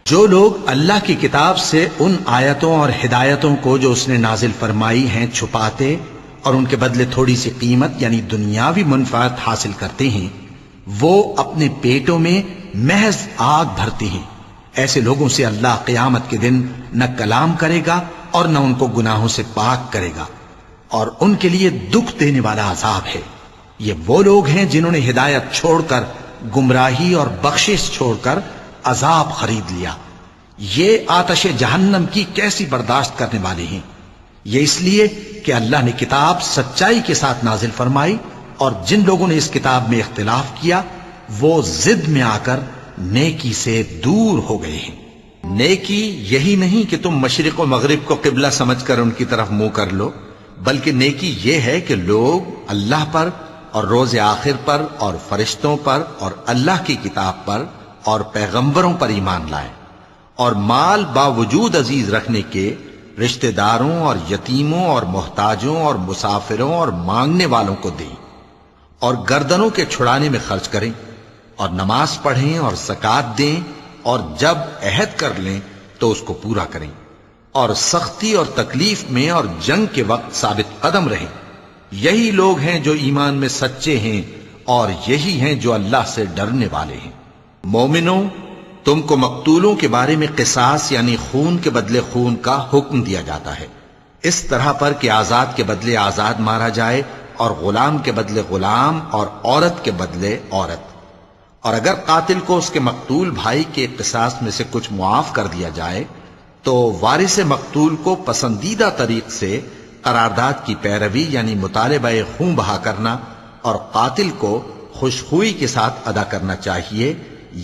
جو لوگ اللہ کی کتاب سے ان آیتوں اور ہدایتوں کو جو اس نے نازل فرمائی ہیں چھپاتے اور ان کے بدلے تھوڑی سی قیمت یعنی دنیاوی منفعت حاصل کرتے ہیں، وہ اپنے پیٹوں میں محض آگ بھرتے ہیں۔ ایسے لوگوں سے اللہ قیامت کے دن نہ کلام کرے گا اور نہ ان کو گناہوں سے پاک کرے گا، اور ان کے لیے دکھ دینے والا عذاب ہے۔ یہ وہ لوگ ہیں جنہوں نے ہدایت چھوڑ کر گمراہی اور بخشش چھوڑ کر عذاب خرید لیا۔ یہ آتش جہنم کی کیسی برداشت کرنے والے ہیں۔ یہ اس لیے کہ اللہ نے کتاب سچائی کے ساتھ نازل فرمائی، اور جن لوگوں نے اس کتاب میں اختلاف کیا وہ ضد میں آ کر نیکی سے دور ہو گئے ہیں۔ نیکی یہی نہیں کہ تم مشرق و مغرب کو قبلہ سمجھ کر ان کی طرف منہ کر لو، بلکہ نیکی یہ ہے کہ لوگ اللہ پر اور روز آخر پر اور فرشتوں پر اور اللہ کی کتاب پر اور پیغمبروں پر ایمان لائیں، اور مال باوجود عزیز رکھنے کے رشتہ داروں اور یتیموں اور محتاجوں اور مسافروں اور مانگنے والوں کو دیں، اور گردنوں کے چھڑانے میں خرچ کریں، اور نماز پڑھیں اور زکوٰۃ دیں، اور جب عہد کر لیں تو اس کو پورا کریں، اور سختی اور تکلیف میں اور جنگ کے وقت ثابت قدم رہیں۔ یہی لوگ ہیں جو ایمان میں سچے ہیں، اور یہی ہیں جو اللہ سے ڈرنے والے ہیں۔ مومنوں، تم کو مقتولوں کے بارے میں قصاص یعنی خون کے بدلے خون کا حکم دیا جاتا ہے، اس طرح پر کہ آزاد کے بدلے آزاد مارا جائے، اور غلام کے بدلے غلام، اور عورت کے بدلے عورت۔ اور اگر قاتل کو اس کے مقتول بھائی کے قصاص میں سے کچھ معاف کر دیا جائے تو وارث مقتول کو پسندیدہ طریق سے قرارداد کی پیروی یعنی مطالبہ خون بہا کرنا اور قاتل کو خوشخوئی کے ساتھ ادا کرنا چاہیے۔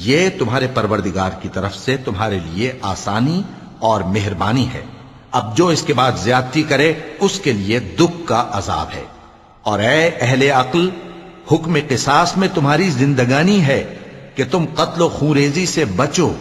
یہ تمہارے پروردگار کی طرف سے تمہارے لیے آسانی اور مہربانی ہے۔ اب جو اس کے بعد زیادتی کرے اس کے لیے دکھ کا عذاب ہے۔ اور اے اہل عقل، حکم قصاص میں تمہاری زندگانی ہے کہ تم قتل و خونریزی سے بچو